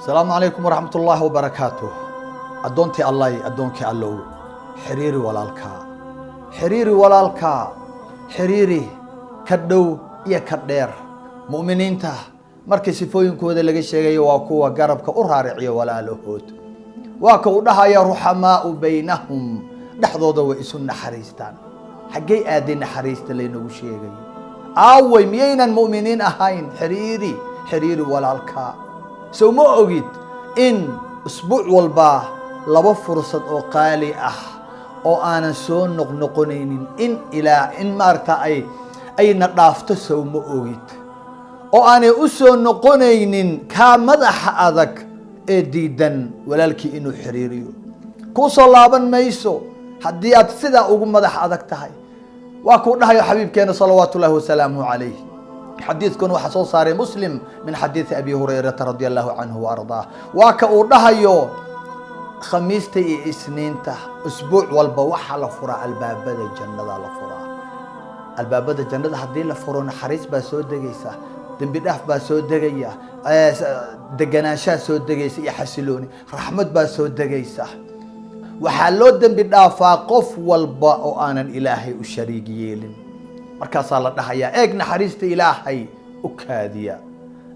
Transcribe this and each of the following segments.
السلام عليكم ورحمة الله وبركاته. أدونتي الله أدونك الله حريري والالكا حريري والالكا حريري كدو يا كدير مؤمنين ته markay sifooyinkooda laga sheegayo waa kuwa garabka u raariciyo walaalahood waa ka u dhahaya ruhamaa baynahum dhaxdooda way isu naxariistaan xagee aadin naxariista leeynagu sheegayo aaway miyaynan mu'miniin ahayn xiriiri walaalka soo ma ogid in usbuuc walba laba fursad oo qaali ah oo aanan soo noqnoqonaynin in maarta ayna dhaafto soo ma ogid oo aanay u soo noqonaynin ka madaxa adag ee diidan walaalkii inuu xiriiriyo ku soo laaban mayso haddii aad sida ugu madax adag tahay waa ku dhahayo xabiibkeena salawaatullaahi wasalaamuhu calayh xadiidkan waxa soo saaray muslim min xadiid abi hurayra radiyallahu anhu wa ardaa waa ka uu dhahayo khamiista iyo isniinta usbuuc walba waxa la furaa albaabada jannada la furaa albaabada jannada haddii la furo naxariis baa soo degaysa dambi dhaaf baa soo degaya deganaanshaha soo degaysa iyo xasilooni raxmad baa soo degaysa waxaa loo dambi dhaafaa qof walba oo aanan ilaahay u shariig yeelin markaasaa la dhahayaa eeg naxariista ilaahay u kaadiya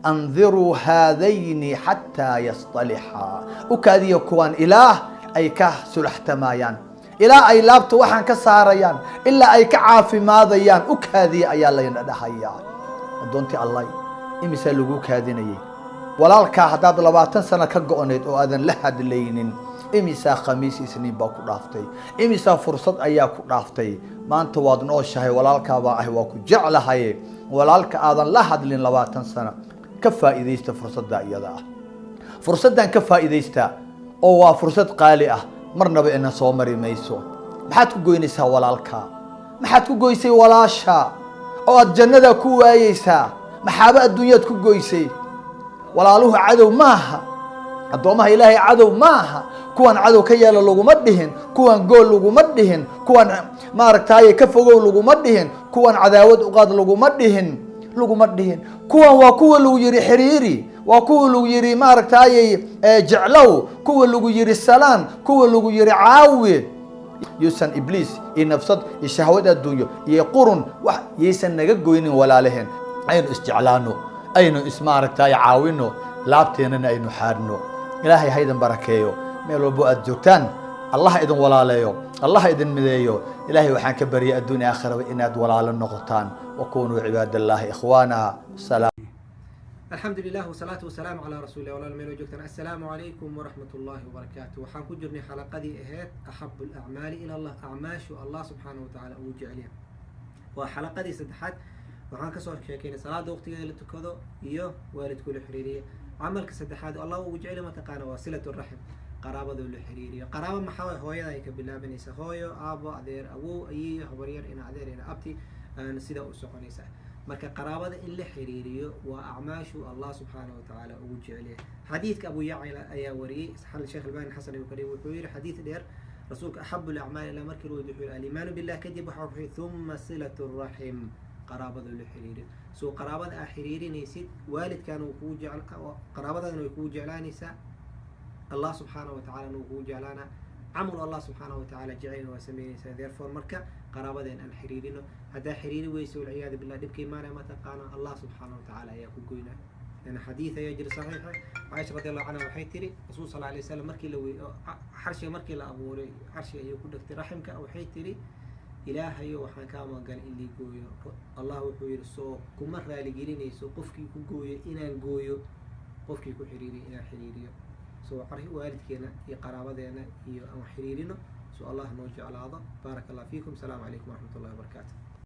andiruu haadayni xataa yastalixaa u kaadiya kuwaan ilaah ay ka sulaxtamayaan ilaa ay laabta waxaan ka saarayaan ilaa ay ka caafimaadayaan u kaadiya ayaa layna dhahayaa adoontii allah imisa lagu kaadinayay walaalka hadaad 20 sano ka go'oneed oo aadan la hadlaynin imisa khamiis isniin baa ku dhaaftay imisa fursad ayaa ku dhaaftay maanta waad nooshahay walaalka baa ah waa ku jeclahay walaalka aadan la hadlin 20 sano ka faa'iideysta fursadda iyada ah fursaddan ka faa'iideysta oo waa fursad qaali ah marnaba ina soo mari mayso maxaad ku goynaysaa walaalka maxaad ku goysay walaasha oo aad jannada ku waayeysaa maxaaba adduunyada ku goysay walaaluhu cadow maaha adoomaha ilaahay cadow maaha kuwan cadow ka yeelo laguma dhihin kuwan gool laguma dhihin kuwan maaragtay ka fogow laguma dhihin kuwan cadaawad u qaad laguma dhihin kuwan waa kuwa lagu yiri xiriiri waa kuwa lagu yiri maaragtay jeclow kuwa lagu yiri salaan kuwa lagu yiri caawi yuusan ibliis iyo nafsad iyo shahwad adduunyo iyo qurun wax yeesan naga goynin walaalaheen aynu isjeclaano aynu ismaaragtay caawino laabteenana aynu xaarno ilaahay haydan barakeeyo meel walba aad joogtaan allah idin walaaleeyo allah idin mideeyo ilaahay waxaan ka bariyaa adduunyo aakhiraba inaad walaalo noqotaan وكونوا عباد الله إخوانا سلام. الحمد لله والصلاة والسلام على رسول الله وعلى آله وصحبه. السلام عليكم ورحمة الله وبركاته. وحنكون جرني حلقة دي إهات أحب الأعمال إلى الله أعماش الله سبحانه وتعالى أوجع عليها. وحلقة دي سدحات وحن كسر شيكين صلاة وقت اللي تكذو إياه والد كل حريرية عمل كسدحات الله أوجع عليه ما تقانا وصلة الرحم قرابة ذو الحريرية قرابة محاوي هوية ذيك بالله بنيسا هوية أبو عذير أبو أي خبرير إن عذير إن أبتي أنا سيدا أسقنيسا مركا قرابة إلا حريرية وأعماش الله سبحانه وتعالى أوجع عليه حديث أبو يعلى أيا وري حل الشيخ الباني حسن الكريم وحوير حديث دير رسولك أحب الأعمال إلى مركل ودحول الإيمان بالله كذب وحوفه ثم صلة الرحم قرابة ذو الحريرية سو قرابة حريري نيسيد والد كانوا يكوجع قرابة كانوا يكوجع لانيسا الله سبحانه وتعالى نوجع لنا عمل الله سبحانه وتعالى جعلنا وسمينا therefore مركا قرابة أن حريرنا هذا حريري ويسوي العياذ بالله دبكي ما تقانا الله سبحانه وتعالى يا كوكوينا لأن حديث يجري صحيح عائشة رضي الله عنها وحيتري رسول صلى الله عليه وسلم مركي لو حرشة مركي لا أبوري حرشة يكون دكتور رحمك أو حيتري إلهي وحنا كما قال اللي جوي الله وحير سو كمر رالي جريني سو قفكي كوجوي إنا الجوي قفكي كحريري إنا حريري سو عرفي والدكينا هي قرابتنا هي أو حريرنا سو الله نوجه على هذا بارك الله فيكم السلام عليكم ورحمة الله وبركاته.